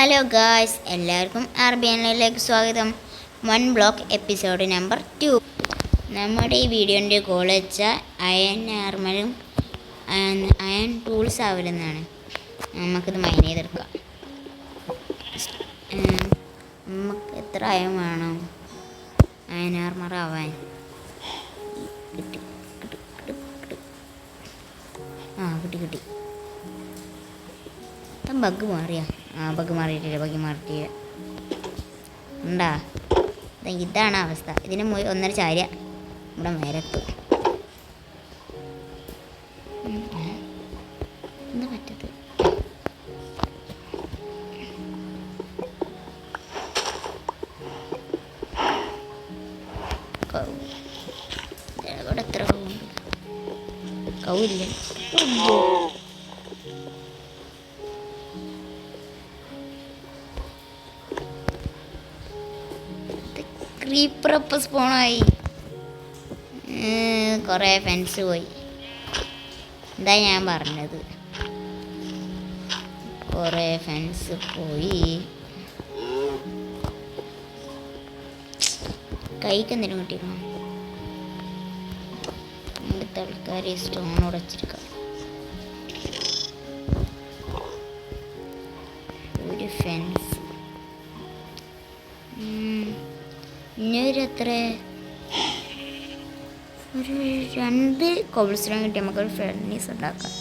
Hello guys, എല്ലാവർക്കും RBNലേക്ക് സ്വാഗതം. 1 block episode number 2. നമ്മുടെ ഈ വീഡിയോൻ്റെ ഗോൾ വെച്ചാൽ അയൺ ആർമറും അയൺ ടൂൾസ് ആവലെന്നാണ്. നമുക്കിത് മൈൻ ചെയ്തെടുക്കാം. നമുക്ക് എത്ര അയൺ വേണം അയൺ ആർമർ ആവാൻ? കിട്ടി. ബഗ് മാറിയാ? ബഗ് മാറിയിട്ടില്ല. ഉണ്ടാ? ഇതാണ് അവസ്ഥ. ഇതിന് ഒന്നര ചാര്യ ഇവിടെ മേലെത്തും. എന്താ പറ്റത്? ഇവിടെ എത്ര കവുണ്ട്? കവില്ല. ക്രീപ്പറപ്പ് സ്പോണായി. കുറേ ഫെൻസ് പോയി. എന്താ ഞാൻ പറഞ്ഞത്? കുറേ ഫെൻസ് പോയി. കൈക്ക് എന്തെങ്കിലും കിട്ടിക്കണം. ഇങ്ങനത്തെ ആൾക്കാർ സ്റ്റോൺ ഉടച്ചിരിക്കാം. ഒരു ഫെൻസ് ഇനിയൊരു ഒരു 2 കോബിൾസ്റ്റോൺ കിട്ടി നമുക്കൊരു ഫെർണീസ് ഉണ്ടാക്കാം.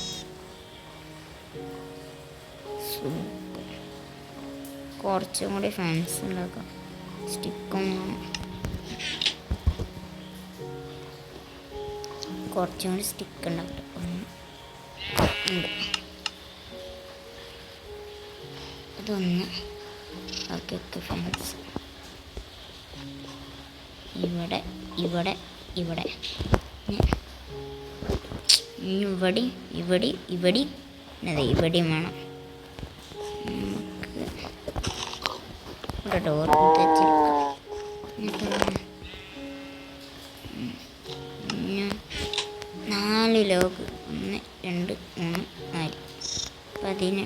കുറച്ചും കൂടി ഫാൻസ് ഉണ്ടാക്കാം. സ്റ്റിക്കും കുറച്ചും കൂടി സ്റ്റിക്ക് ഉണ്ടാക്കട്ടെ. അതൊന്ന് ബാക്കിയൊക്കെ ഫാൻസ് ഇവിടെ ഇവിടെ ഇവിടെ ഇവിടെയും വേണം. നമുക്ക് ഇവിടെ ഡോർ വെച്ചിരിക്കാം. 4 ലോഗ് 1 2 3 4. അപ്പം അതിന്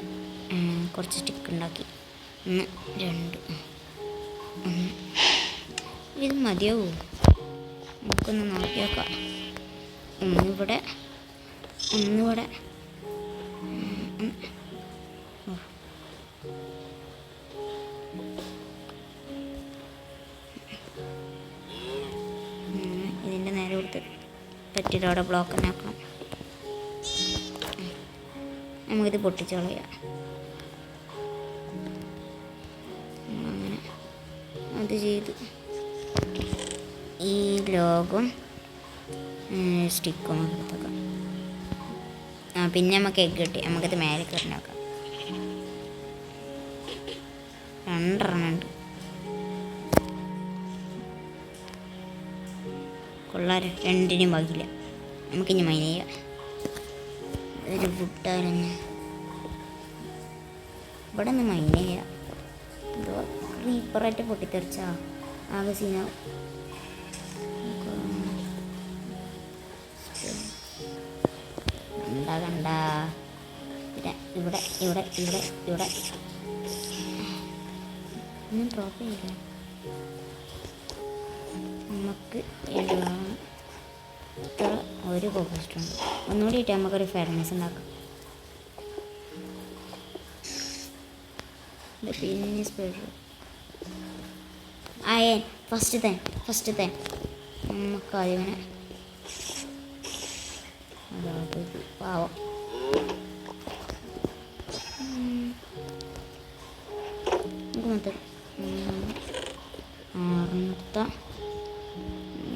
കുറച്ച് സ്റ്റിക്ക് ഉണ്ടാക്കി. 1 2 1. ഇത് മതിയാവോ? നമുക്കൊന്ന് നോക്കി നോക്കാം. ഒന്നിവിടെ ഇതിൻ്റെ നേരെ കൊടുത്ത് പറ്റിയിട്ട് അവിടെ ബ്ലോക്ക് തന്നെ ആക്കണം. നമുക്കിത് പൊട്ടിച്ച് കളയാം. അങ്ങനെ അത് ചെയ്ത് ഈ ലോഗും സ്റ്റിക്കും എടുത്തേക്കാം. പിന്നെ നമുക്ക് എഗ്ഗ് കിട്ടി. നമുക്കത് മേലെ കയറിനാക്കാം. 2 ഉണ്ട്. കൊള്ളാറ്. 2നും ബാക്കില്ല. നമുക്കിനി മൈൻ ചെയ്യാം. ഒരു വുട്ടാലഞ്ഞ് ഇവിടെ നിന്ന് മൈൻ ചെയ്യാം. എന്തോ ക്രീപ്പറായിട്ട് പൊട്ടിത്തെറിച്ചാ ആകെ സീനാവും. കണ്ട ഇവിടെ ഒന്നും ഡ്രോപ്പ് ചെയ്യില്ല. നമുക്ക് ഇത്ര ഒരു കോപ്പസ്റ്റ് ഒന്നുകൂടി ഇട്ട് നമുക്കൊരു ഫെയർനെസ് ഉണ്ടാക്കാം. പിന്നെ സ്പെഷ്യൽ അയൻ ഫസ്റ്റത്തെ നമുക്ക് അതിങ്ങനെ പാവം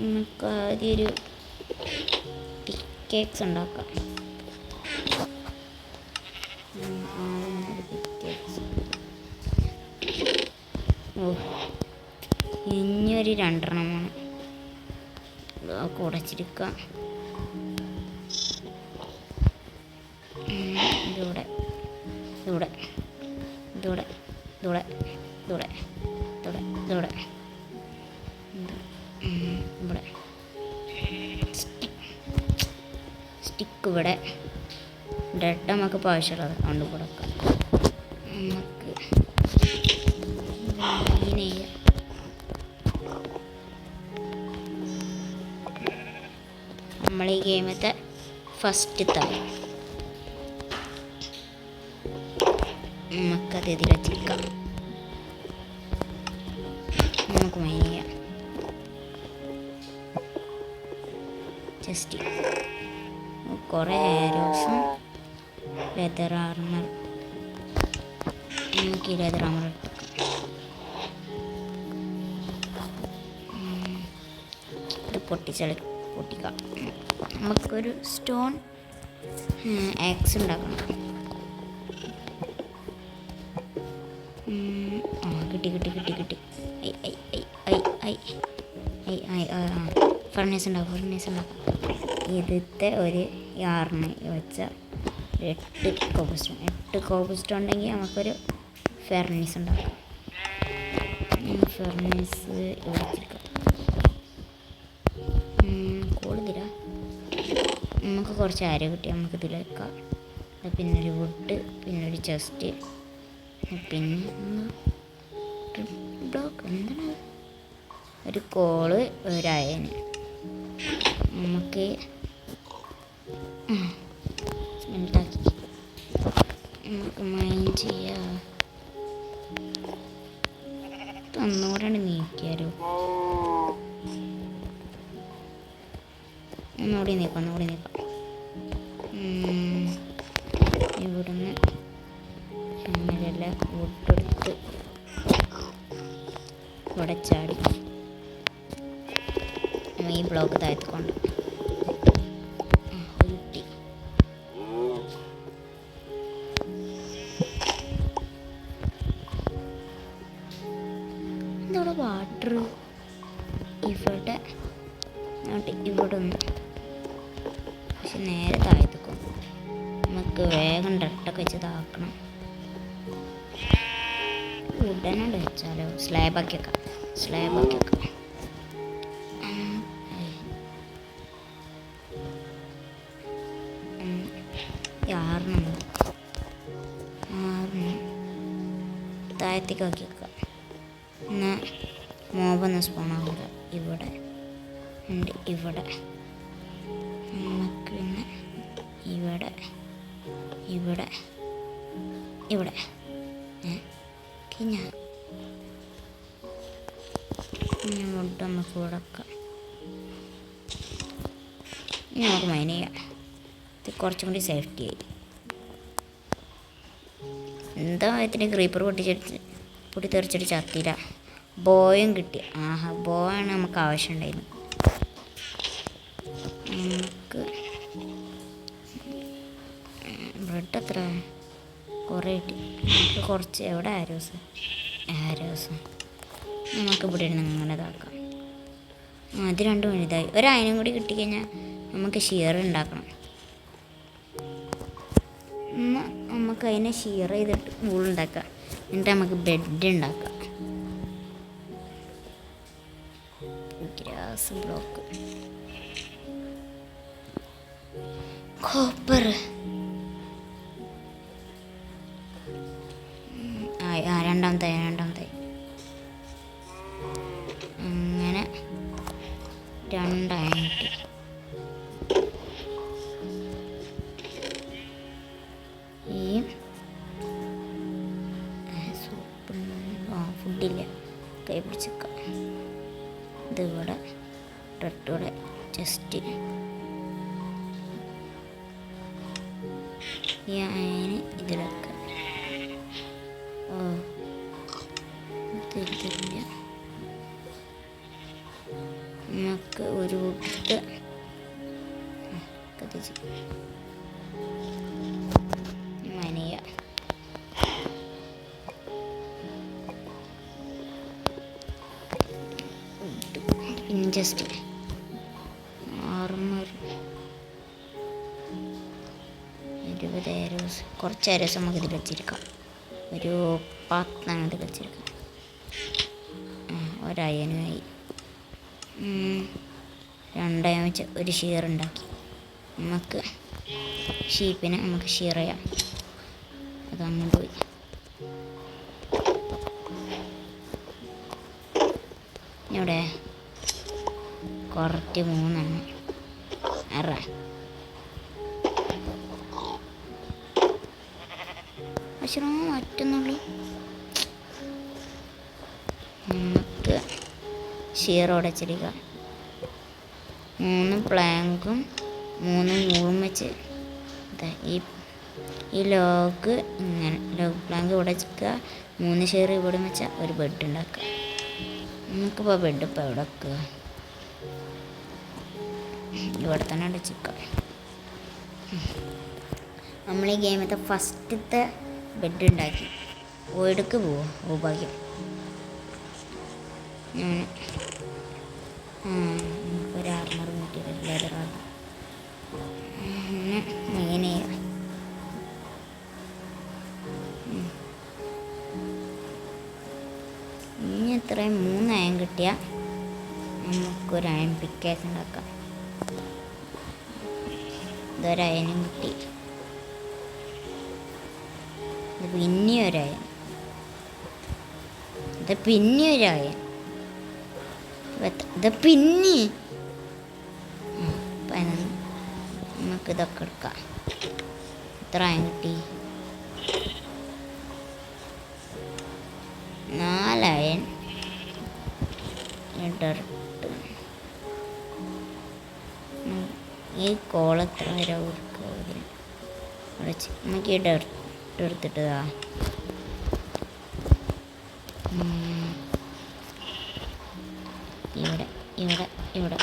നമുക്ക് ആദ്യം ഒരു പിക്കേക്സ് ഉണ്ടാക്കാം. ഇനിയൊരു 2 വേണം. ഉടച്ചിരിക്കാം. ഇവിടെ സ്റ്റിക്ക് ഇവിടെ ഡെഡ് നമുക്ക് ആവശ്യമുള്ളത് കൊണ്ട് കൊടുക്കാം. നമുക്ക് കഴിയുമ്പോഴത്തെ ഫസ്റ്റത്തെ നമുക്കത് ഇതിൽ വെച്ചിരിക്കാം. നമുക്ക് മൈൻ ചെയ്യാം. ജസ്റ്റ് കുറേ ആരോസും ലെതർ ആർമർ. നമുക്ക് ഈ ലെതർ ആർമർ എടുക്കാം. ഇത് പൊട്ടിക്കാം. നമുക്കൊരു സ്റ്റോൺ ആക്സ് ഉണ്ടാക്കണം. കിട്ടി. ഫർണേസ് ഉണ്ടാക്കാം. ഇതിത്തെ ഒരു യാർണ് വെച്ച 8 കോബിസ്റ്റോൺ ഉണ്ടെങ്കിൽ നമുക്കൊരു ഫർണീസ് ഉണ്ടാക്കാം. ഫർണീസ് ഇവിടെ വെച്ചിരിക്കാം. കൂടുതല നമുക്ക് കുറച്ച് അര കിട്ടി. നമുക്ക് ഇതിൽ വെക്കാം. പിന്നെ ഒരു വുഡ്, പിന്നെ ഒരു ചെസ്റ്റ്, പിന്നെ ബ്ലോക്ക്, എന്താണ് ഒരു കോള്, ഒരു അയന്. നമുക്ക് സ്മെൽട്ടാക്കി നമുക്ക് മൈൻ ചെയ്യാം. ഒന്നുകൂടെ നീക്കിയാലോ? ഒന്നുകൂടി നീക്കാം. ഇവിടുന്ന് അങ്ങനെയല്ല വുഡെടുത്ത് ഇവിടെ ചാടി ഈ ബ്ലോക്ക് താഴ്ത്തിക്കൊണ്ട് കിട്ടി. എന്താ വാട്ടർ ഇവിടെ ഒന്ന്, പക്ഷെ നേരെ താഴ്ത്തിക്കും. നമുക്ക് വേഗം ഡട്ടൊക്കെ വെച്ച് താക്കണം. ഉടനെ വെച്ചാലോ? സ്ലാബാക്കി വെക്കാം. താഴത്തേക്ക് വെക്കാം. എന്നാൽ മോബൊന്നും സ്പോണാവില്ല. ഇവിടെ ഉണ്ട്. നമുക്ക് പിന്നെ ഇവിടെ മുട്ട നമുക്ക് ഇവിടെ വെക്കാം. നമുക്ക് മൈൻ ചെയ്യാം. ഇത് കുറച്ചും കൂടി സേഫ്റ്റി ആയി. എന്താ ഇതിന് ക്രീപ്പർ പൊട്ടിത്തെറിച്ചിട്ട് ചത്തില്ല. ബോയും കിട്ടി. ബോയാണ് നമുക്ക് ആവശ്യമുണ്ടായിരുന്നു. നമുക്ക് ബ്രെഡ് എത്ര കുറേ കിട്ടി. നമുക്ക് കുറച്ച് എവിടെ ആരോസ് നമുക്ക് ഇവിടെ ഇരുന്ന് അങ്ങനെ ഇതാക്കാം. അത് രണ്ടും വലുതായി. ഒരയിനും കൂടി കിട്ടിക്കഴിഞ്ഞാൽ നമുക്ക് ഷിയർ ഉണ്ടാക്കണം. നമുക്ക് അതിനെ ഷിയർ ചെയ്തിട്ട് ഉണ്ടാക്കാം. എന്നിട്ട് നമുക്ക് ബെഡ് ഉണ്ടാക്കാം. ഗ്രാസ് ബ്ലോക്ക്, കോപ്പർ, രണ്ടാമത്തെ അങ്ങനെ 2 അയൺ കിട്ടി. ഈ ഫുഡില്ല, കൈ പിടിച്ചേക്കാം. ഇതിവിടെ റെട്ടൂടെ ജസ്റ്റ് ഈ അയന് ഇതിലൊക്കെ തിരിച്ചില്ല. നമുക്ക് ഒരു വുഡ് കത്തിച്ച് മനയ. പിന്നെ ജസ്റ്റ് ആർമർ 20 ആരോസ്, കുറച്ച് ആരോസ് നമുക്ക് ഇതിൽ വെച്ചിരിക്കാം. ഒരു 10 ഇതിൽ വെച്ചിരിക്കാം. ഒരയനുമായി 2 അയൻ വെച്ച് ഒരു ഷീർ ഉണ്ടാക്കി. നമുക്ക് ഷീപ്പിനെ നമുക്ക് ഷീർ ചെയ്യാം. അതങ്ങോട്ട് പോയി. ഇവിടെ കുറച്ച് 3 6 പക്ഷേ മാറ്റുന്നുള്ളൂ. നമുക്ക് ഷീർ ഉടച്ചിരിക്കുക. 3 പ്ലാങ്കും 3 നൂലും വെച്ച് ഈ ലോഗ് ഇങ്ങനെ ലോഗ് പ്ലാങ്ക് ഇവിടെ വെക്കുക. 3 ഷെയർ ഇവിടെ വെച്ചാൽ ഒരു ബെഡ് ഉണ്ടാക്കുക. നമുക്കിപ്പോൾ ബെഡ് ഇപ്പോൾ എവിടെ വെക്കുക? ഇവിടെ തന്നെ അടച്ചിരിക്കുക. നമ്മൾ ഈ ഗെയിമത്തെ ഫസ്റ്റത്തെ ബെഡ് ഉണ്ടാക്കി. ഓയിടക്ക് പോവോ? ഭാഗ്യം. നമുക്കൊരു ആർമർ കിട്ടിയില്ല. Leather armour. ഇങ്ങനെ ഇനി എത്രയും 3 അയൺ കിട്ടിയാൽ നമുക്കൊരു അയൺ പിക്കേസ് ഉണ്ടാക്കാം. ഇതൊരയനും കിട്ടി. ഇത് പിന്നെയൊരയൻ. ഇത് പിന്നെയൊരയൻ. ഇത് പിന്നെ നമുക്കിതൊക്കെ എടുക്കാം. എത്ര അയൺ കിട്ടി? 4 അയൺ. ഡർട്ട്. ഈ കോളെത്ര വരെ കൊടുക്കുക? നമുക്ക് ഈ ഡർട്ട് എടുത്തിട്ടതാ. ഇവിടെ ഇവിടെ ഇവിടെ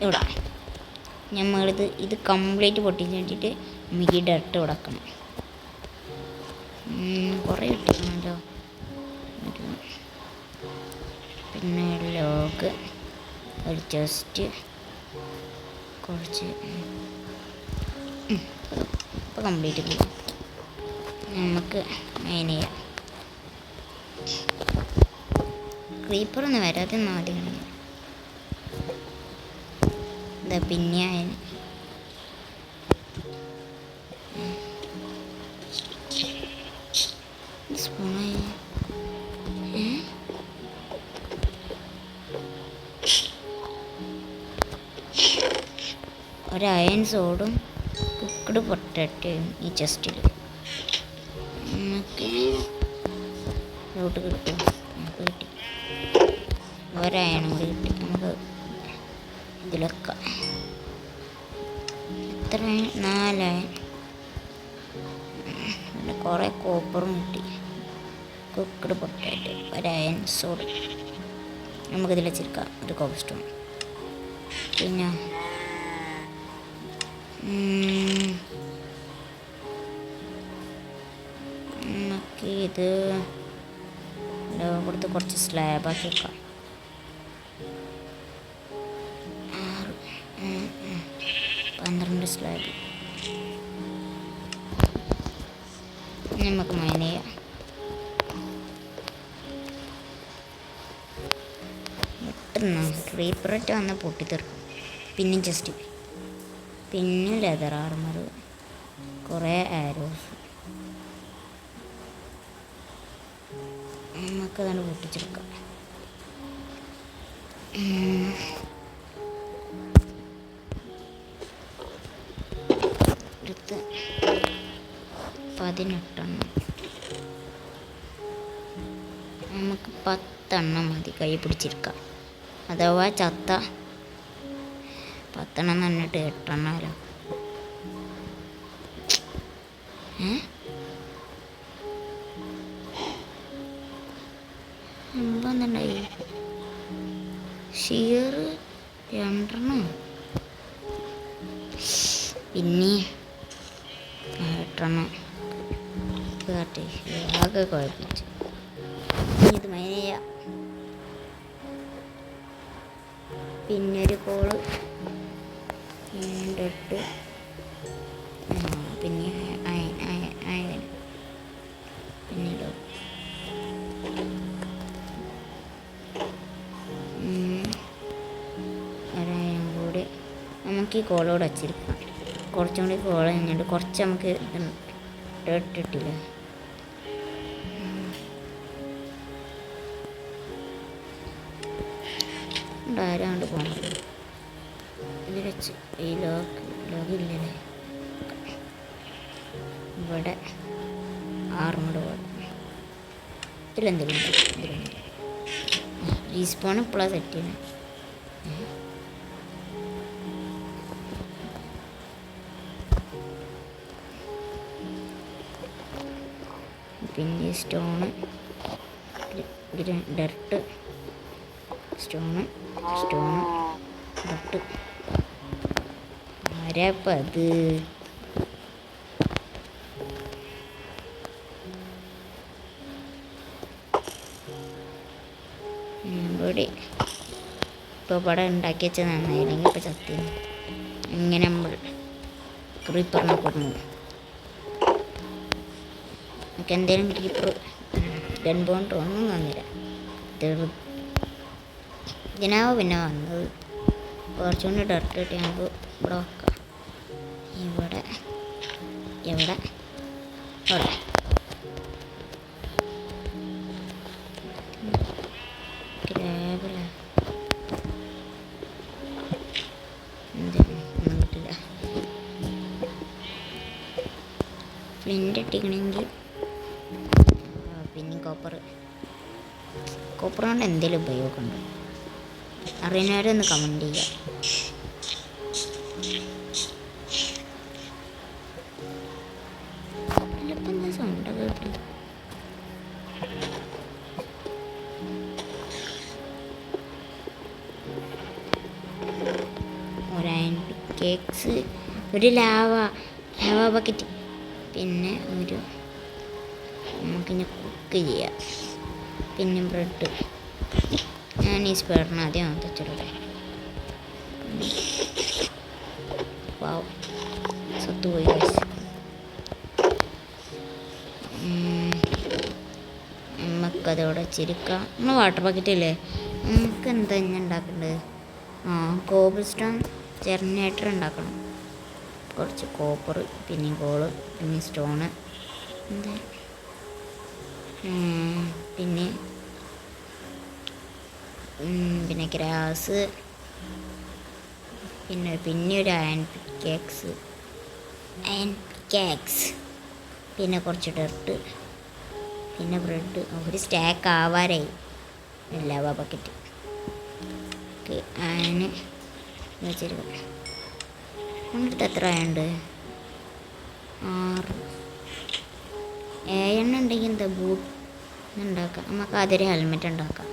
ഇവിടെ ഇത് കംപ്ലീറ്റ് പൊട്ടിച്ച് വെച്ചിട്ട് നമുക്ക് ഈ ഡർട്ട് കൊടുക്കണം. കുറേ കിട്ടണമല്ലോ. പിന്നെ ലോഗ്, ഒരു ചെസ്റ്റ്, കുറച്ച് ഇപ്പോൾ കംപ്ലീറ്റ് ചെയ്യും. നമുക്ക് മെയിൻ ചെയ്യാം. ക്രീപ്പറൊന്നും വരാതെ ആദ്യം ഇതാ പിന്നെ സ്പൂണായി. ഒരു അയൺ സോഡും കുക്കഡ് പൊട്ടറ്റയും ഈ ചെസ്റ്റിൽ നമുക്ക് ലോട്ട് കിട്ടും. നമുക്ക് കിട്ടി. ഒരയണും കൂടി കിട്ടി. നമുക്ക് ഇതിലൊക്കെ എത്ര 4 അയൺ. പിന്നെ കുറേ കോപ്പറും കിട്ടി. കുക്കഡ് പൊട്ടാറ്റോ, ഒരു അയൺ സോഡ്. നമുക്കിതിൽ വെച്ചിരിക്കാം ഒരു കോപ്പർ സ്റ്റോൺ. പിന്നെ നമുക്ക് ഇത് കൊടുത്ത് കുറച്ച് സ്ലാബാക്കി വെക്കാം. 12 സ്ലാബ് നമുക്ക് മൈൻ ചെയ്യാം. പെട്ടെന്ന് ക്രീപ്പറേറ്റ് വന്ന് പൊട്ടിത്തെറിക്കും. പിന്നെ ജസ്റ്റ് പിന്നെ ലെതർ ആർമർ, കുറേ ആരോസ്. നമുക്കതാണ് പൊട്ടിച്ചെടുക്കാം. അടുത്ത് 18 നമുക്ക് 10 മതി കൈ പിടിച്ചിരിക്കാം. അഥവാ ചത്ത 10 തന്നിട്ട് 8 എന്തുണ്ടായി? ഷീർ 2 പിന്നെ 8 കാട്ടി ആകെ കുഴപ്പിച്ചു. ഇത് മൈൻ ചെയ്യാം. പിന്നൊരു കോള് 8 പിന്നെ അയൻ പിന്നീട് ഒരയൻ കൂടി നമുക്ക് ഈ കോളോട് വച്ചിരിക്കാം. കുറച്ചും കൂടി കോള കഴിഞ്ഞിട്ട് കുറച്ച് നമുക്ക് ഇട്ടിട്ടില്ലേ. ആരാണ്ട് പോകണല്ലോ. ഇത് വെച്ച് ഈ ലോഗില്ലല്ലേ. ഇവിടെ ആർമഡ് വേർഡ് ഇതിലെന്തെങ്കിലും ഇതിലുണ്ട്. റീസ്പോൺ ഇപ്പോഴാണ് സെറ്റ് ചെയ്യണം. പിന്നെ സ്റ്റോണ് ഡർട്ട് സ്റ്റോണ് ഡർട്ട് ആരാപ്പം അത്? ഇവിടെ ഇപ്പോൾ ഇവിടെ ഉണ്ടാക്കി വെച്ച നന്നായില്ലെങ്കിൽ ഇപ്പോൾ ചത്തി ഇങ്ങനെ നമ്മൾ ക്രീപ്പറിനെ കൊടുന്നു. നമുക്ക് എന്തെങ്കിലും ക്രീപ്പർ ഗൺ ബോണ്ടോ ഒന്നും വന്നില്ല. ഇതിനാവോ പിന്നെ വന്നത്. കുറച്ചുകൊണ്ട് ഡർട്ട് കിട്ടി നമുക്ക് ഇവിടെ വെക്കാം. ഇവിടെ ഇവിടെ ഇവിടെ ഗ്രാബില ഒന്നും കിട്ടില്ല. ഫ്ലിൻ്റ് ഇട്ടിക്കണമെങ്കിൽ പിന്നെ കോപ്പർ കൊണ്ട് എന്തെങ്കിലും ഉപയോഗമുണ്ട് അറിയുന്നവരൊന്ന് കമൻറ്റ് ചെയ്യുക. ഇപ്പം എന്താ സൗണ്ടൊക്കെ കിട്ടി? ഒരു അയൺ കേക്ക്സ്, ഒരു ലാവ ബക്കറ്റ്, പിന്നെ നമുക്കിനി കുക്ക് ചെയ്യാം. പിന്നെ ബ്രെഡ് ഞാൻ ഈ സ്പെയറിന് ആദ്യം തച്ചിടട്ടെ. വാവ് സത്തുപോയി ഗൈസ്. നമുക്കതോടെ ചിരിക്കാം. നമ്മൾ വാട്ടർ ബക്കറ്റ് ഇല്ലേ, നമുക്ക് എന്താ ഇങ്ങനെ ഉണ്ടാക്കേണ്ടത്? കോബിൾ സ്റ്റോൺ ജനറേറ്റർ ഉണ്ടാക്കണം. കുറച്ച് കോപ്പർ, പിന്നെ കോള്, പിന്നെ സ്റ്റോണ്, എന്താ പിന്നെ ഗ്രാസ്, പിന്നെ ഒരു അയൺ പിക്കാക്സ്, പിന്നെ കുറച്ച് ഡർട്ട്, പിന്നെ ബ്രെഡ്. ഒരു സ്റ്റാക്ക് ആവാറായി ലാവ ബക്കറ്റ്. അയണ് വെച്ചിരിക്കും. കൊണ്ടിട്ട് എത്ര ആയുണ്ട്? 6. 7 ഉണ്ടെങ്കിൽ എന്താ ബൂട്ട് ഉണ്ടാക്കാം. നമുക്ക് ആദ്യം ഹെൽമെറ്റ് ഉണ്ടാക്കാം.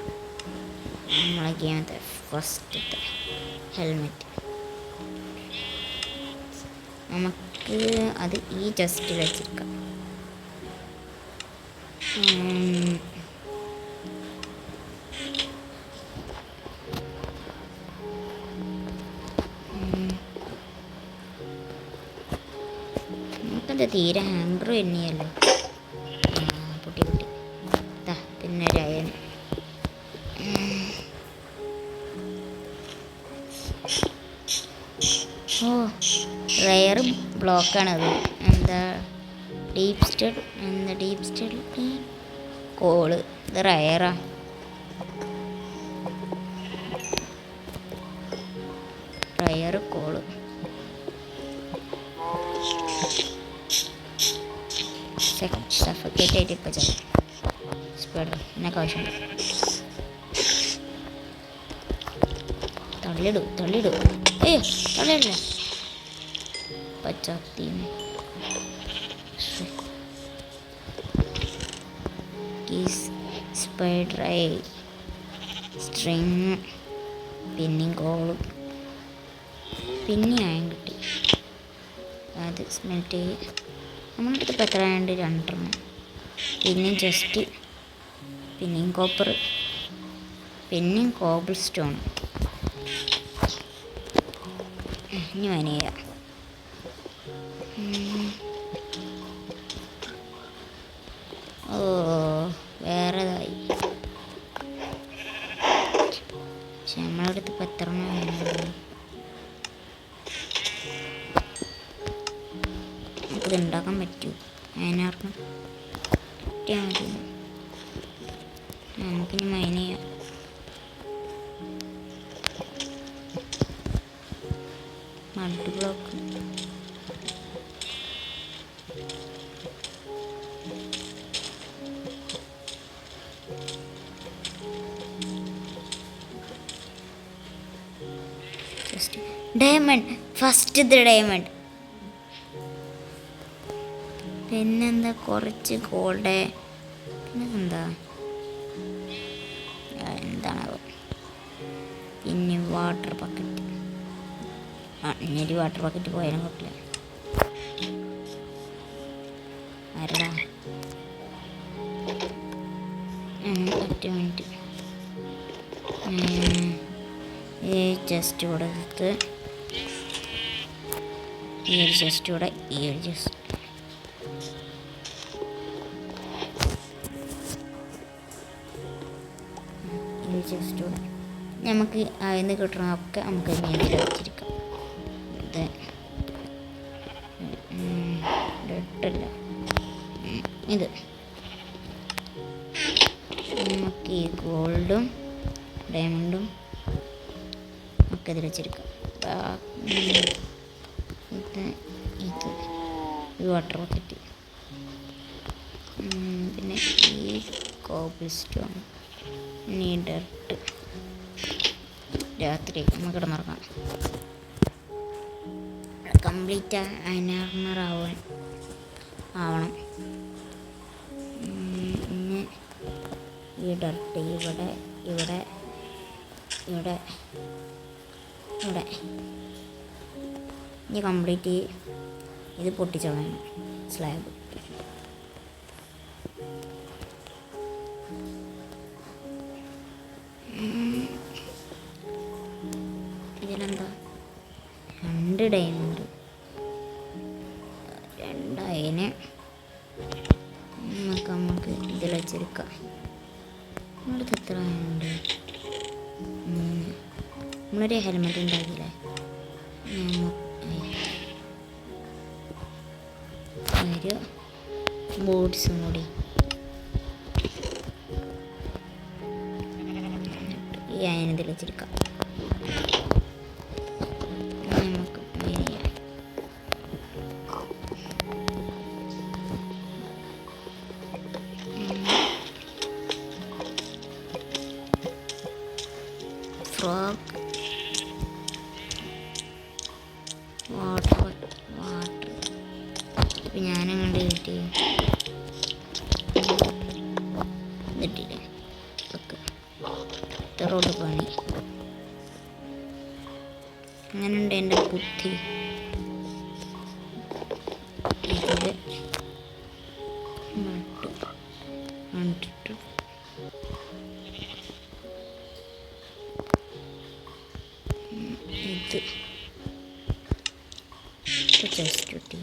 നമ്മളെ ഗെയിമത്തെ ഫസ്റ്റത്തെ ഹെൽമെറ്റ് നമുക്ക് അത് ഈ ജസ്റ്റിൽ വെച്ചിരിക്കാം. നമുക്കത് തീരെ ഹാങ്കർ തന്നെയല്ലോ. പൊട്ടി പിന്നെ ഒരു അയൺ. റെയർ ബ്ലോക്കാണത്. ഡീപ് സ്റ്റഡ് കോള്. ഇത് റെയറാ. കോള് സഫക്കേറ്റ് ആയിട്ട് ഇപ്പം സ്പെഡർ എന്നൊക്കെ ആവശ്യമുണ്ട്. തള്ളിടൂ ഏയ് തള്ളിടില്ല. പച്ചാത്തീന് സ്പൈഡർ സ്ട്രിങ്, പിന്നെയും കോള്, പിന്നെ ആയം കിട്ടി. അത് സ്മെൽറ്റ് ചെയ്ത് നമ്മളടുത്ത് ഇപ്പോൾ എത്ര ആയുണ്ട്? 2. പിന്നെയും ജസ്റ്റ്, പിന്നെയും കോപ്പർ, പിന്നെയും കോബിൾ സ്റ്റോൺ. ഇനി വനയുക. വേറെതായി. പക്ഷെ നമ്മളടുത്ത് ഇപ്പോൾ എത്ര വേണ്ടത്? നമുക്കിത് ഉണ്ടാക്കാൻ പറ്റൂ. അതിനാർക്കും കിട്ടിയാൽ മതി. നമുക്കിനി മൈൻ ചെയ്യാം. മൾട്ടി ബ്ലോക്ക് ഡയമണ്ട്, ഫസ്റ്റത്തെ ഡയമണ്ട്. പിന്നെന്താ കുറച്ച് ഗോൾഡ്, പിന്നെന്താ എന്താണോ, പിന്നെ വാട്ടർ ബക്കറ്റ്. ഇനിയൊരു വാട്ടർ ബക്കറ്റ് പോയാലും കുഴപ്പമില്ല. ആരടാ, ഒറ്റ മിനിറ്റ്. ഈ ചെസ്റ്റ് കൂടെ എടുത്ത്, ഈ ഒരു ചെസ്റ്റ് കൂടെ, ഈ ഒരു ചെസ്റ്റ്. ഈ ചെസ്റ്റ് കൂടെ നമുക്ക് അതിന് കിട്ടണമൊക്കെ നമുക്ക് നീന്തി വെച്ചിരിക്കാം. ഇത് ഇട്ടല്ല, ഇത് നമുക്ക് ഈ ഗോൾഡും ഡയമണ്ടും ഒക്കെ ഇതിൽ വെച്ചിരിക്കാം. ഇത് ഈ വാട്ടർ ബക്കറ്റ്, പിന്നെ ഈ കോബിൾ സ്റ്റോൺ, ഈ ഡർട്ട്. രാത്രി നമുക്ക് കിടന്നിറങ്ങാം. കംപ്ലീറ്റ് അയനാർമർ ആവണം. പിന്നെ ഈ ഡർട്ട് ഇവിടെ ഇവിടെ ഇവിടെ ഇവിടെ ഇനി കംപ്ലീറ്റ് ഇത് പൊട്ടിച്ചളയണം, സ്ലാബ്. ഇതിലെന്താ 2 ഡയമണ്ട്, 2 അയന് നമുക്ക് ഇതിൽ വെച്ചെടുക്കാം. നമ്മളിത് എത്ര അയനുണ്ട്? നമ്മളൊരു ഹെൽമെറ്റ് ഉണ്ടാക്കിയില്ലേ, ഒരു ബൂട്ട്സും കൂടി ഈ അയനത്തിൽ വെച്ചെടുക്കാം. നമുക്ക് ഫ്രോഗ്, വാട്ടർ ഇപ്പം ഞാനങ്ങോട്ട് കിട്ടിയില്ലേ ഒക്കെ റോഡ് പണി. അങ്ങനെയുണ്ട് എൻ്റെ ബുദ്ധി. ഇതിൽ കണ്ടിട്ട് ഇത് ചെസ്റ്റ് കിട്ടി,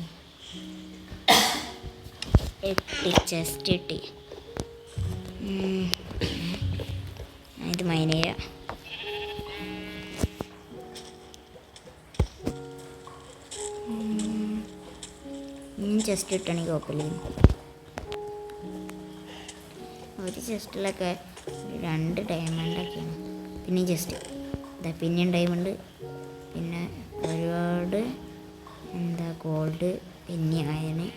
8 ചെസ്റ്റ് കിട്ടി. ഇത് മൈൻ ചെയ്യാം. ചെസ്റ്റ് കിട്ടണമെങ്കിൽ കുഴപ്പമില്ല. ഒരു ചെസ്റ്റിലൊക്കെ 2 ഡയമണ്ടൊക്കെയാണ്. പിന്നെ ചെസ്റ്റ് ഇതാ, പിന്നെയും ഡയമണ്ട്, പിന്നെ ഒരുപാട് ഗോൾഡ്, പിന്നെ അയന്,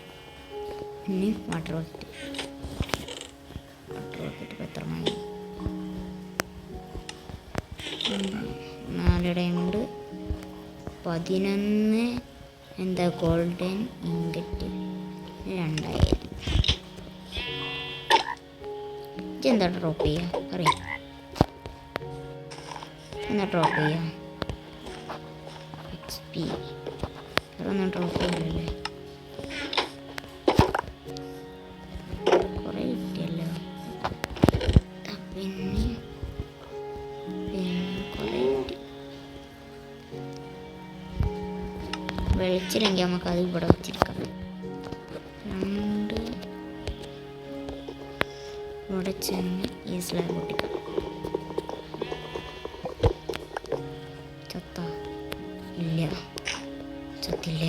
പിന്നെ വാട്ടർ ബക്കറ്റ്. ഇപ്പം എത്ര മണി? 4 ഡയമണ്ട്, 11 ഗോൾഡൻ ഇങ്കറ്റ്, 2000. എന്താ ഡ്രോപ്പ് ചെയ്യുക അറിയാം, എന്താ ഡ്രോപ്പ് ചെയ്യുക? XP അതൊന്നും ഡ്രോപ്പ് ചെയ്യില്ലല്ലേ? കുറേ കിട്ടിയല്ലോ. പിന്നെ കുറേ കിട്ടി. വെളിച്ചില്ലെങ്കിൽ നമുക്കത് ഇവിടെ വെച്ചിരിക്കാം. 2 ഇവിടെ ചെന്ന് ഈ സ്ലാബ് പൊട്ടിക്കാം. ഇല്ല, ചത്തില്ല.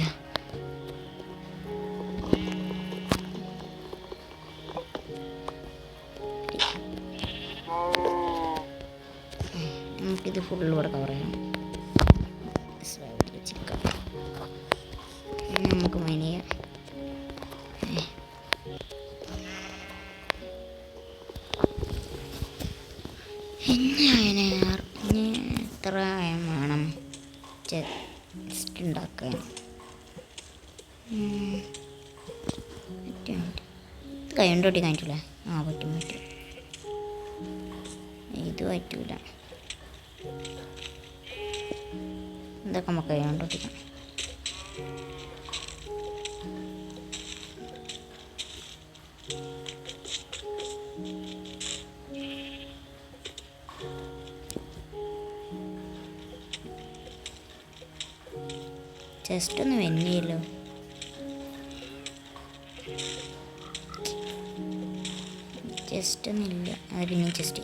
നമുക്കിത് ഫുള്ള് ഇവിടെ കവർ ചെയ്യണം. സ്ലാബിൽ വെച്ചിരിക്കാം. നമുക്ക് മൈൻ ചെയ്യാം. ഇനി എത്ര വേണം? കൈ കൊണ്ട് ഒട്ടിക്കാൻ പറ്റില്ല. ആ പറ്റും. ഇത് പറ്റൂല. ഇതൊക്കെ നമുക്ക് കൈ കൊണ്ട് ഒട്ടിക്കാം. ജസ്റ്റ് ഒന്ന് വെന്നിയല്ലോ. ജസ്റ്റ് ഒന്നുമില്ല. അത് പിന്നെ ജസ്റ്റ്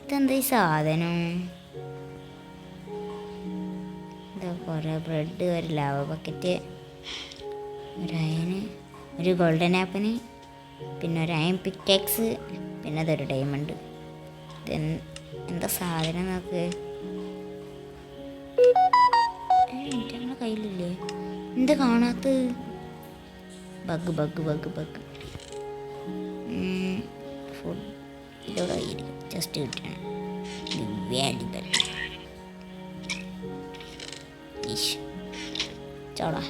ഇതെന്താ ഈ സാധനം? ഇതാ കുറേ ബ്രെഡ്, ഒരു ലാവ ബക്കറ്റ്, ഒരു അയന്, ഒരു ഗോൾഡൻ ആപ്പിന്, പിന്നെ ഒരു അയൺ പിക്കാക്സ്, പിന്നെ അതൊരു ഡയമണ്ട്. എന്താ സാധനം നോക്ക്. ഞങ്ങളുടെ കയ്യിലില്ലേ? എന്താ കാണാത്ത? ബഗ് ഫുഡ് ഇതോടെ ആയിരിക്കും. ജസ്റ്റ് കിട്ടണം. വാല്യുബിൾ ചോടാ.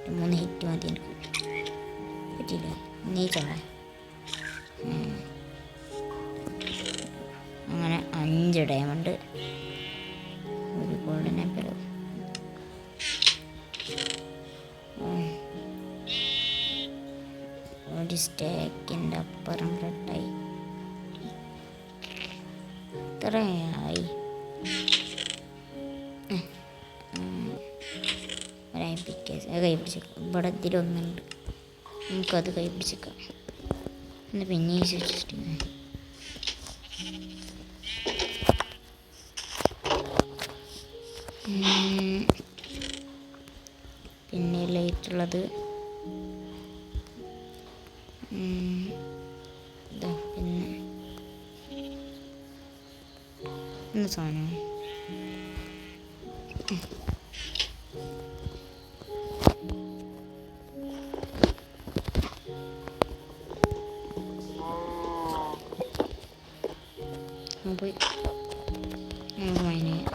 3 ഹിറ്റ് മതി എനിക്ക്. പറ്റില്ല. നീ ചോടാ. അങ്ങനെ 5 ഡയമണ്ട്, ഒരു ഗോൾഡൻ ആപ്പിൾ, ഒരു സ്റ്റേക്കിൻ്റെ അപ്പുറം ബ്രെഡായി. ഇത്രയായി. കൈ പിടിച്ചേക്കാം. ഇവിടെ ഇതിലൊന്നുണ്ട്, നമുക്കത് കൈ പിടിച്ചേക്കാം. എന്ന് പിന്നെ പിന്നെ ലൈറ്റുള്ളത് പിന്നെ എന്ത് സാധനം? പോയി നമുക്ക് മൈൻ ചെയ്യാം.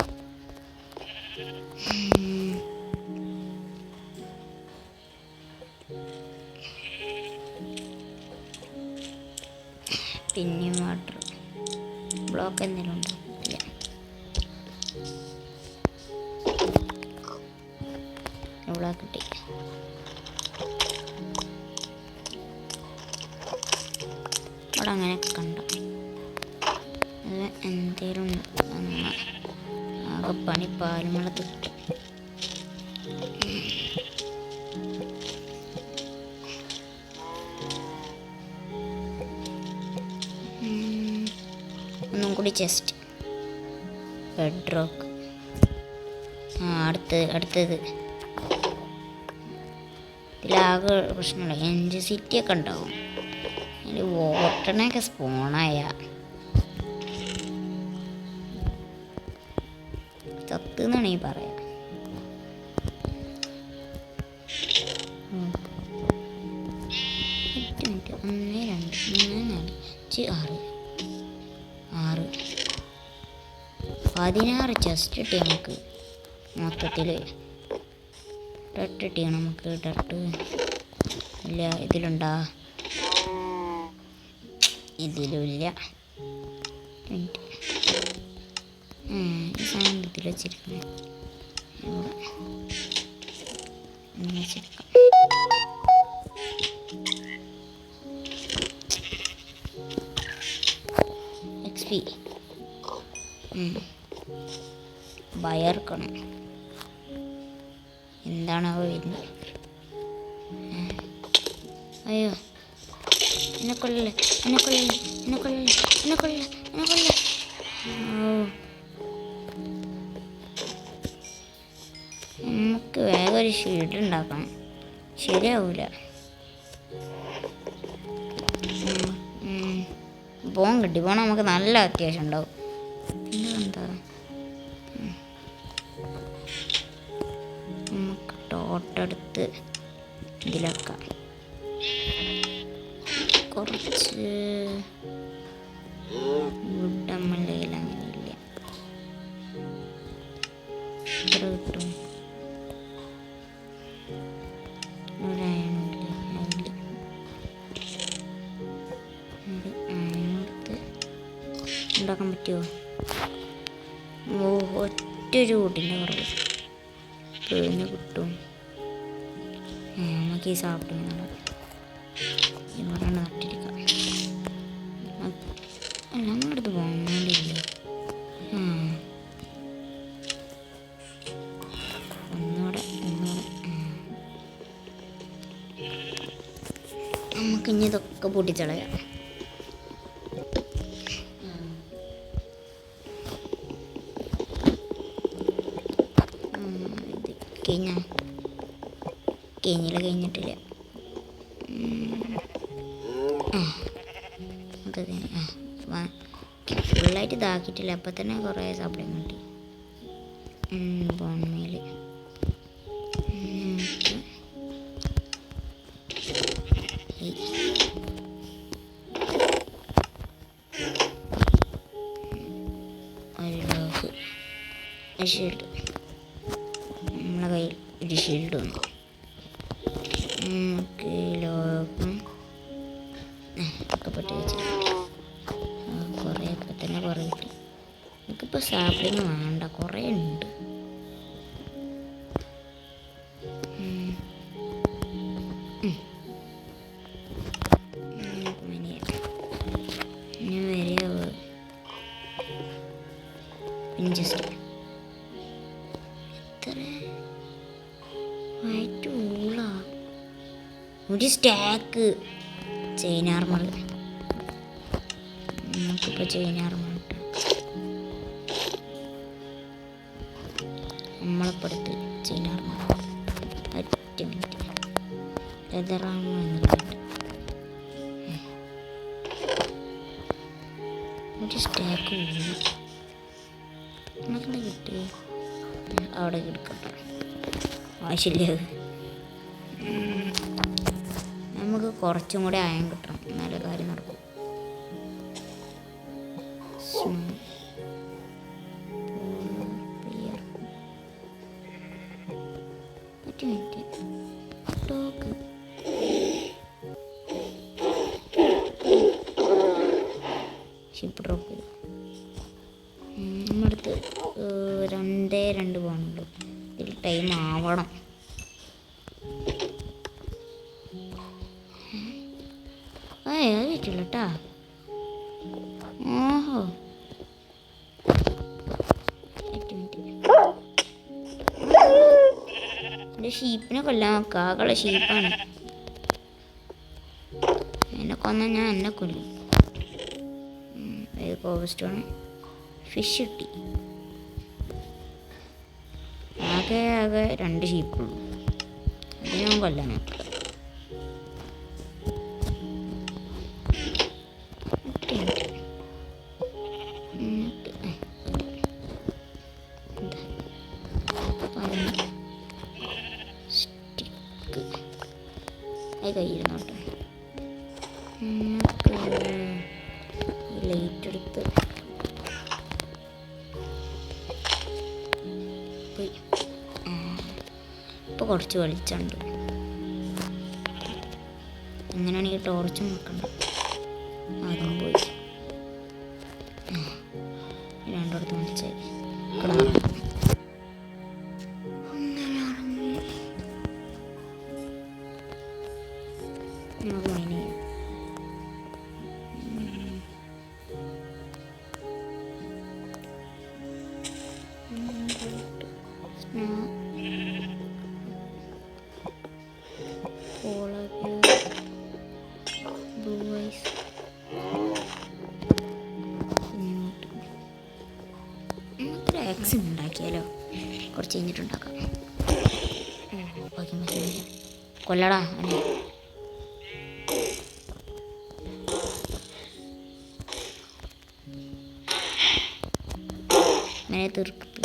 പിന്നെ വാട്ടർ ബ്ലോക്ക് എന്തെങ്കിലും ഉണ്ടോ? ഇല്ല. ഇവിടെ കിട്ടി. അവിടെ അങ്ങനെയൊക്കെ കണ്ടോ? അത് എന്തേലും ആകെ പണി പാലുമുള്ള കിട്ടും. ഒന്നും കൂടി ചെസ്റ്റ്, ബെഡ് റോക്ക്. അടുത്തത് ഇതിലാകെ പ്രശ്നമില്ല. എൻജി സിറ്റിയൊക്കെ ഉണ്ടാവും. അതിൽ വോട്ടണൊക്കെ സ്പോണായ ചത്തുന്നാണ് ഈ പറയാം. 1 മിനിറ്റ്. 1 2 3 4 5 6 16 ചെസ്റ്റ് കിട്ടി നമുക്ക്. മൊത്തത്തിൽ ഡട്ട് കിട്ടിയാണ് നമുക്ക്. ഡട്ട് ഇല്ല. ഇതിലുണ്ടാ? ഇതിലുമില്ല. ഈ സാധനം ഇതിൽ വെച്ചിരിക്കുന്നത് വെച്ചിരിക്കാം. XP ബയർക്കണം. എന്താണോ വരുന്നത്? അയ്യോ, എന്നെ കൊല്ലല്ലേ. നമുക്ക് വേഗം ഒരു ഷീൽഡ് ഉണ്ടാക്കണം. ശരിയാവൂല. പോകാൻ കിട്ടി. പോകണം നമുക്ക് നല്ല അത്യാവശ്യം ഉണ്ടാവും. പിന്നെ എന്താ നമുക്ക് ടോട്ടെടുത്ത് ഇതിലാക്കാം. കുറച്ച് വുഡമ്മല്ലയിൽ അങ്ങനെയില്ല. എത്ര കിട്ടും? ഒരയണില്ല. ഉണ്ടാക്കാൻ പറ്റുമോ? ഓ, ഒറ്റൊരു കൂട്ടിൻ്റെ കുറവ് പിഴിഞ്ഞ് കിട്ടും. നമുക്ക് ഈ സാപ്പിടുന്ന ഇവിടെ നട്ടിരിക്കാം. നമ്മളടുത്ത് പോകാണ്ടില്ല. ഒന്നുകൂടെ നമുക്ക് ഇനി ഇതൊക്കെ പൊട്ടിച്ചളയാം. ഇത് കഴിഞ്ഞിട്ടില്ല. ഫുള്ളായിട്ട് ഇതാക്കിയിട്ടില്ല. അപ്പം തന്നെ കുറേ സപ്ലൈ കിട്ടി. ബോൺമേൽ ഒരു ലോക്ക് ഷീൽഡ്. നമ്മളെ കയ്യിൽ ഒരു ഷീൽഡ് വന്നു. നമുക്ക് ലോകം ഒക്കെ പൊട്ടി വെച്ചിട്ടുണ്ട്. കുറേ ഇപ്പം തന്നെ കുറേ കിട്ടി. നമുക്കിപ്പോൾ സാപ്ലിങ് വേണ്ട, കുറേ ഉണ്ട്. ഇനി വരിക പിന്നെ ജസ്റ്റ് എത്ര വൈറ്റ് ഊള ഒരു സ്റ്റാക്ക് ചെയിൻ ആർമർ. നമുക്കിപ്പോൾ ചെയിൻ ആർമർ ഇട്ട് നമ്മളിപ്പടുത്ത് ചെയിൻ ആർമർ ഒറ്റ മിനിറ്റ് ലെതർ ആർമർ എന്നുണ്ട്. ഒരു സ്റ്റാക്ക് നമുക്കെന്താ കിട്ടുക? അവിടെ കിടക്കട്ടെ, ആവശ്യമില്ല. നമുക്ക് കുറച്ചും കൂടെ അയൺ കിട്ടണം, നല്ല കാര്യം നടക്കും. ഷിപ്പ് ഡ്രോപ്പ് ചെയ്തു. നമ്മളടുത്ത് 2 പോകണുള്ളൂ. ഇതിൽ ടൈം ആവണം. അത് പറ്റില്ല കേട്ടാ. ഓഹോ, എൻ്റെ ഷീപ്പിനെ കൊല്ലാൻ നോക്കുക. ആകെയുള്ള ഷീപ്പാണ്. എന്നെ കൊന്നാൽ ഞാൻ എന്നെ കൊല്ലും. കോബസ്റ്റോണ് ഫിഷ് കിട്ടി. ആകെ 2 ഷീപ്പുള്ളൂ. അത് ഞാൻ കൊല്ലാൻ നോക്കുക. സ്റ്റിക്ക് അത് കയ്യിരുന്നോട്ടെ. ലൈറ്റ് എടുത്ത് പോയി. ഇപ്പോൾ കുറച്ച് വെളിച്ചുണ്ട്. അങ്ങനെയാണെങ്കിൽ ടോർച്ചും വെക്കണ്ട. അതും പോയി. രണ്ടിടത്ത് വെളിച്ചായി നമുക്ക് മൈൻ ചെയ്യാം. വാക്സിൻ ഉണ്ടാക്കിയാലോ? കുറച്ച് കഴിഞ്ഞിട്ടുണ്ടാക്കാം. കൊല്ലടാ അല്ലേ. അങ്ങനെ തീർക്കത്ത്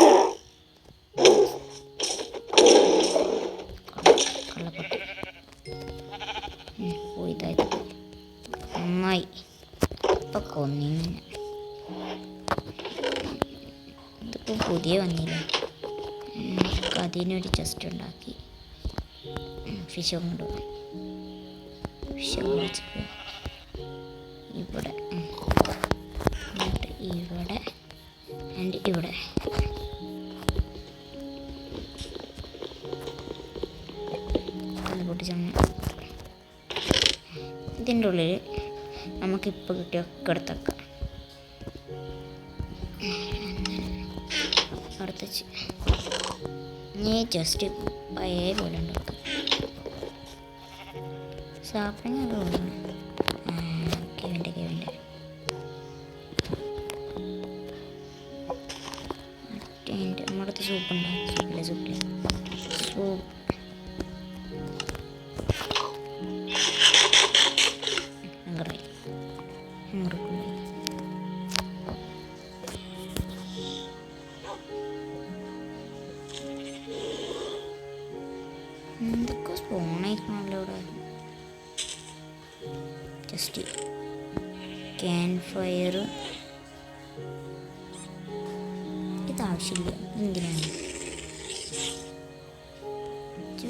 കള്ളപ്പട്ടി പോയി താഴ്ത്തി നന്നായി. ഇപ്പം കൊന്നിങ്ങനെ ഇതിപ്പോൾ പുതിയ വന്നില്ല. അതിനൊരു ചെസ്റ്റ് ഉണ്ടാക്കി ഫിഷ് കൊണ്ടുപോകും. ഫിഷ് വെച്ചിട്ട് ഇവിടെ എന്നിട്ട് ഇവിടെ ആൻഡ് ഇവിടെ. ഇതിൻ്റെ ഉള്ളിൽ നമുക്കിപ്പോൾ കിട്ടിയൊക്കെ എടുത്തേക്കാം. അടുത്തച്ച് നീ ജസ്റ്റ് പഴയ പോലെ ഉണ്ടാക്കാം. സാപ്പിങ് അത് തോന്നുന്നു. കെവിൻ്റെ നമ്മുടെ അടുത്ത് സൂപ്പുണ്ടോ? സൂപ്പില്ല സൂപ്പ് എന്തൊക്കെ സ്പൂണായിരിക്കണല്ലോ ഇവിടെ. ജസ്റ്റ് ക്യാൻ ഫയർ ഇതാവശ്യമില്ല. എന്തിനാണ്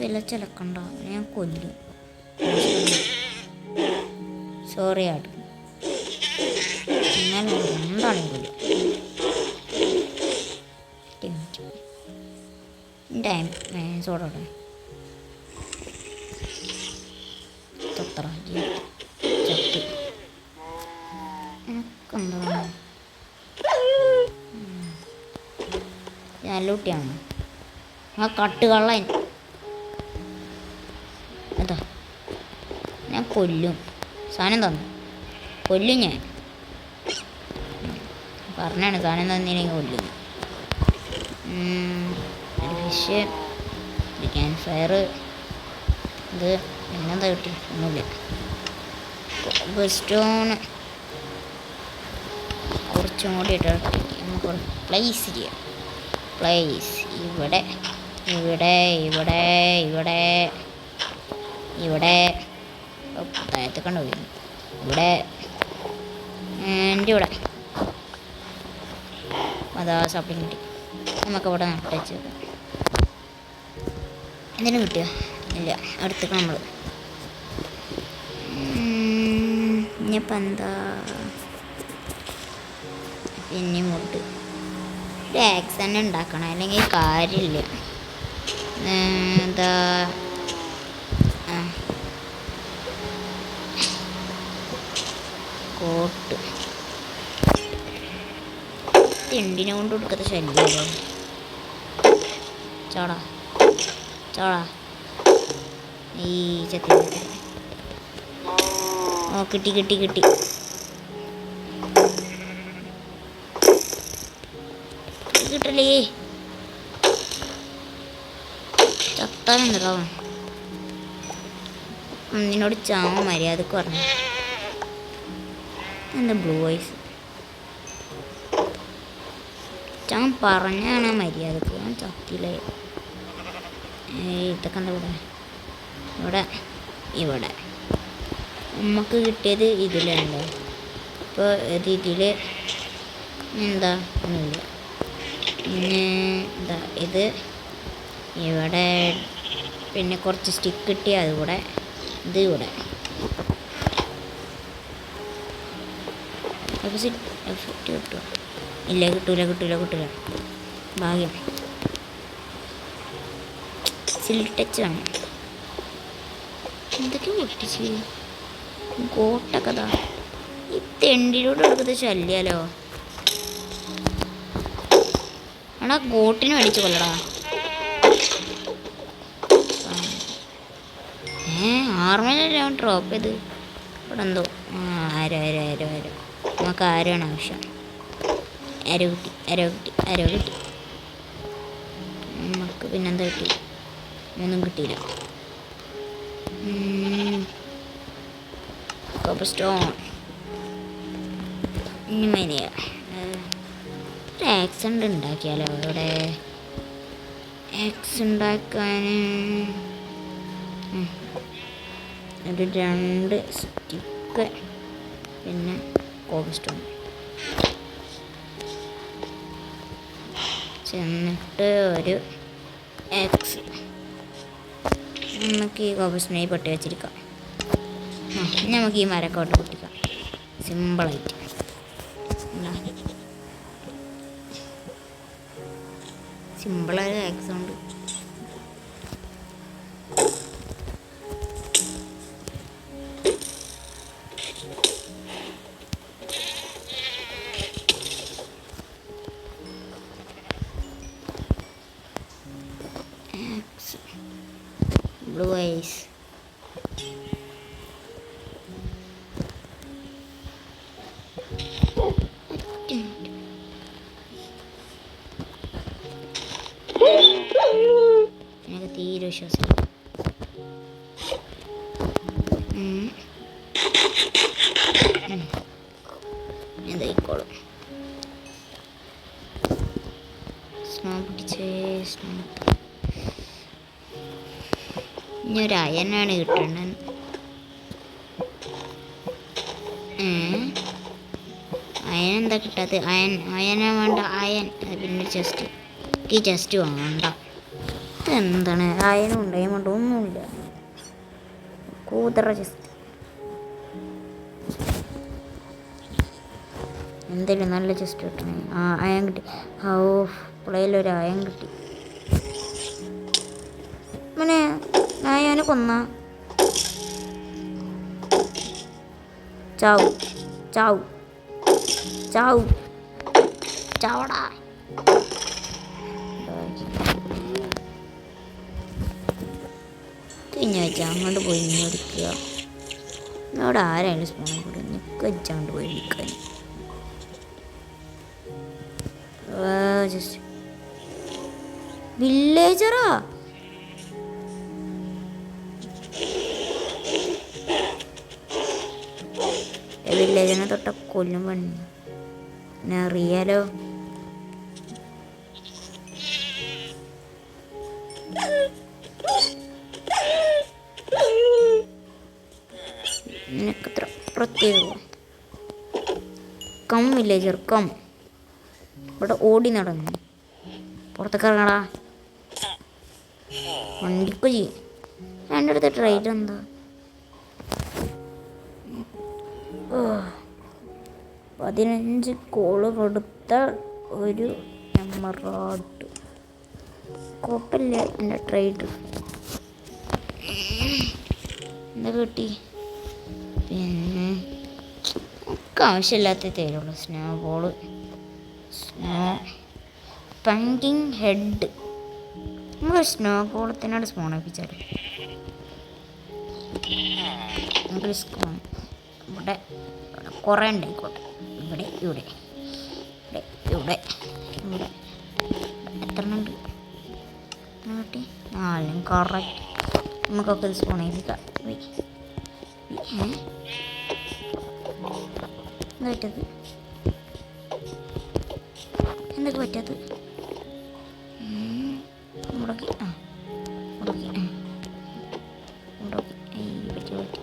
വില ചിലക്കണ്ട, ഞാൻ കൊല്ലും. സോറി ആട്, എന്നാലും എന്താണെങ്കിലും കൊല്ലും. ടൈം സോഡോടെ തൊത്ര ചത്ത് എനിക്കെന്താണ് നല്ല കുട്ടിയാണ് ആ കട്ടുകള്ളൻ. അതാ ഞാൻ കൊല്ലും. സാധനം തന്നു കൊല്ലും. ഞാൻ പറഞ്ഞാണ് സാധനം തന്നില്ലെങ്കിൽ കൊല്ലും. ഒരു ഫിഷ്, ഒരു ക്യാൻ ഫയർ, ഇത് പിന്നെന്താ കിട്ടി? ഒന്നുമില്ല. സ്റ്റോണ് കുറച്ചും കൂടി ഇട്ടിട്ട് നമുക്ക് പ്ലേസ് ചെയ്യാം. പ്ലേസ് ഇവിടെ ഇവിടെ ഇവിടെ ഇവിടെ ഇവിടെ താഴത്ത് കണ്ടുപോയി. ഇവിടെ എൻ്റെ ഇവിടെ അതാ സപ്ലി കിട്ടി. നമുക്കവിടെ നട്ടച്ച് എന്തിനും കിട്ടിയോ? ഇല്ല, അടുത്തേക്ക് നമ്മൾ ഇനിയിപ്പോൾ എന്താ പിന്നെ മുട്ട് ഒരു ആക്സ് തന്നെ ഉണ്ടാക്കണം, അല്ലെങ്കിൽ കാര്യമില്ല. എന്താ കോട്ട് തിണ്ടിനെ കൊണ്ട് കൊടുക്കത്തെ ശല്യമല്ലോ. ചോടാ ചോടാ ഈ ചത്തി. ഓ കിട്ടി കിട്ടി കിട്ടി. കിട്ടലേ ചത്താനുണ്ടോ? നിന്നോട് ചാവ മര്യാദക്ക് പറഞ്ഞു. എന്താ ബ്ലൂ ഐസ് ചാൻ പറഞ്ഞാണ് മര്യാദക്ക്. ഞാൻ ചത്തില്ലേ. ഇതൊക്കെ എന്താ ഇവിടെ ഇവിടെ ഇവിടെ നമുക്ക് കിട്ടിയത് ഇതിലുണ്ട്. ഇപ്പോൾ ഇതിൽ എന്താ ഒന്നുമില്ല. പിന്നെ എന്താ ഇത് ഇവിടെ പിന്നെ കുറച്ച് സ്റ്റിക്ക് കിട്ടി, അതുകൂടെ ഇത് ഇവിടെ എഫക്റ്റ് കിട്ടുമോ? ഇല്ല, കിട്ടൂല. ഭാഗ്യം. സിൽട്ടച്ച് ആണ്. എന്തൊക്കെ പൊട്ടിച്ച് കോട്ടക്കഥ. ഈ തെണ്ടിലൂടെ എടുക്കുന്നത് ശല്യാലോ. എടാ ഗോട്ടിന് മേടിച്ച് കൊല്ലടാ. ആർമയിലല്ലേ ഡ്രോപ്പ് ചെയ്ത്. ഇവിടെ എന്തോ ആരോ നമുക്ക് ആരോണ് ആവശ്യം. അരോ കിട്ടി. നമുക്ക് പിന്നെന്താ കിട്ടി? ഒന്നും കിട്ടിയില്ല. Copper stone. ഇനി മരിയ ഒരു ആക്സിഡൻ്റ് ഉണ്ടാക്കിയാലോ. ഇവിടെ ആക്സ് ഉണ്ടാക്കാൻ ഒരു 2 സ്റ്റിക്ക് പിന്നെ കോപ്പർ സ്റ്റോൺ. എന്നിട്ട് ഒരു എക്സ് നമുക്ക് ഈ കോപ്പർ സ്റ്റോണിൽ പൊട്ടി വെച്ചിരിക്കാം. നമുക്ക് ഈ മരക്കോട്ട് പൊട്ടിക്കാം സിമ്പിളായിട്ട്. സിമ്പിളായ ആക്സ് ഉണ്ട്. Blue eyes. എനിക്ക് തീരെ വിശ്വാസം എന്തായിക്കോളും. സ്നോ പിടിച്ചേ സ്നോ. ഇനി ഒരു അയനാണ് കിട്ടേണ്ടത്. അയൻ എന്താ കിട്ടാത്ത? അയനാ വേണ്ട. അയൻ പിന്നെ ചെസ്റ്റ്. ഈ ചെസ്റ്റ് വേണ്ട. ഇതെന്താണ്? അയനും ഉണ്ടായി കൊണ്ട് ഒന്നുമില്ല. കൂതറ ചെസ്റ്റ്. എന്തെങ്കിലും നല്ല ചെസ്റ്റ് കിട്ടണേ. അയൻ കിട്ടി. പ്ലേയിലൊരു അയൻ കിട്ടി. പിന്നെ അയനെ കൊന്ന ചാവു ചാവു ചാവു ചാവടാ. പിന്നെ വെച്ചാൽ അങ്ങോട്ട് പോയി മേടിക്കുക. അവിടെ ആരായാലും സ്പൂണും കൂടെ നിൽക്കുക വെച്ചാണ്ട് പോയി വിൽക്കാൻ. ജസ്റ്റ് വില്ലേജറാ. വില്ലേജിനെ തൊട്ട കൊല്ലും പണി. പിന്നെ അറിയാലോ. നിനക്കത്ര പ്രത്യേകം. Come villager come. ഇവിടെ ഓടി നടന്നു. പുറത്തേക്ക് ഇറങ്ങടാ. വണ്ടിക്ക് ചെയ്യും. എൻ്റെ അടുത്ത് ട്രൈഡ് എന്താ? 15 കോള് കൊടുത്ത ഒരു എമറാൾഡ്. കുഴപ്പമില്ല. എൻ്റെ ട്രേഡ് എന്താ കിട്ടി? പിന്നെ ഒക്കെ ആവശ്യമില്ലാത്ത തരുള്ളൂ. സ്നോ ബോള്, സ്നോ പങ്കിങ് ഹെഡ്. നമുക്ക് സ്നോ ബോളത്തിനോട് സ്പോണപ്പിച്ചാലും നമുക്ക് റിസ്ക് വേണം. ഇവിടെ കുറേ ഉണ്ടായിക്കോട്ടെ. ഇവിടെ ഇവിടെ ഇവിടെ ഇവിടെ ഇവിടെ എത്ര ഉണ്ട് കിട്ടി? 4 കറക്റ്റ്. നമുക്കൊക്കെ ഇത് സ്പോൺ ചെയ്യിപ്പിക്കാം. എന്താ പറ്റത്? എന്തൊക്കെ പറ്റാത്തത്? മുടക്കി മുടക്കി മുടക്കി പറ്റി പറ്റി.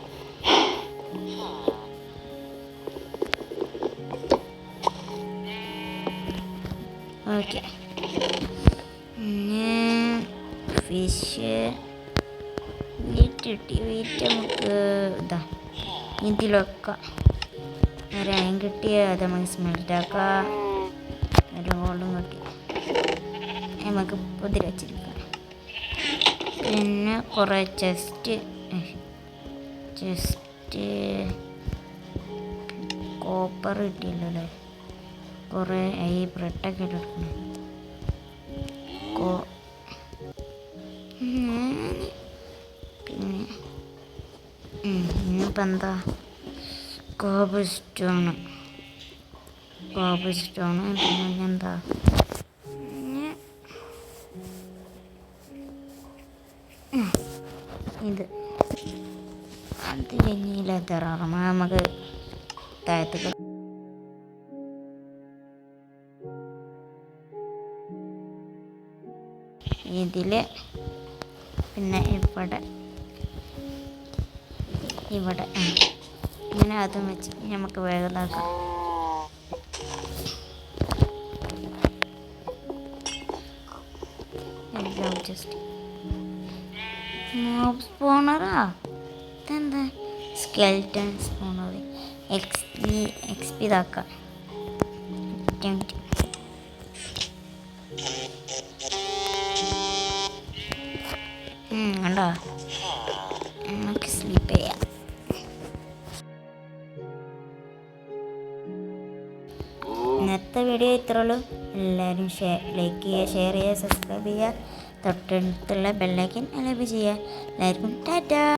ഓക്കെ. പിന്നെ ഫിഷ് വെയിറ്റ് കിട്ടി. വെയിറ്റ് നമുക്ക് ഇതാ ഇതിലൊക്കെ ഒരു അയൻ കിട്ടിയ അത് നമുക്ക് സ്മെൽറ്റാക്കാം. ഒരു ഗോൾഡും കിട്ടി. നമുക്ക് പുതിരി വച്ചിരിക്കാം. പിന്നെ കുറേ ചെസ്റ്റ് കോപ്പർ കിട്ടിയല്ലോ അല്ലേ. കുറേ ഈ ബ്രെഡൊക്കെ എടുക്കണം. പിന്നെ ഇന്നിപ്പോൾ എന്താ? Cobble stone. പിന്നെ എന്താ? ഇത് അത് കഴിഞ്ഞില്ലാത്ത നമുക്ക് താഴത്ത് ഇതിൽ പിന്നെ ഇവിടെ ഇങ്ങനെ അതും വെച്ച് നമുക്ക് വേഗതാക്കാം. എല്ലാം ജസ്റ്റ് മോബ് സ്പോണറാ. ഇതെന്താ? Skeleton spawner. എക്സ്പി ഇതാക്കാം. നമുക്ക് സ്ലീപ്പ് ചെയ്യാം. ഇന്നത്തെ വീഡിയോ ഇത്രയുള്ളൂ. എല്ലാവരും ലൈക്ക് ചെയ്യുക, ഷെയർ ചെയ്യുക, സബ്സ്ക്രൈബ് ചെയ്യുക, തൊട്ടടുത്തുള്ള ബെല്ലൈക്കൻ എനേബിൾ ചെയ്യുക. എല്ലാവർക്കും ടാറ്റാ.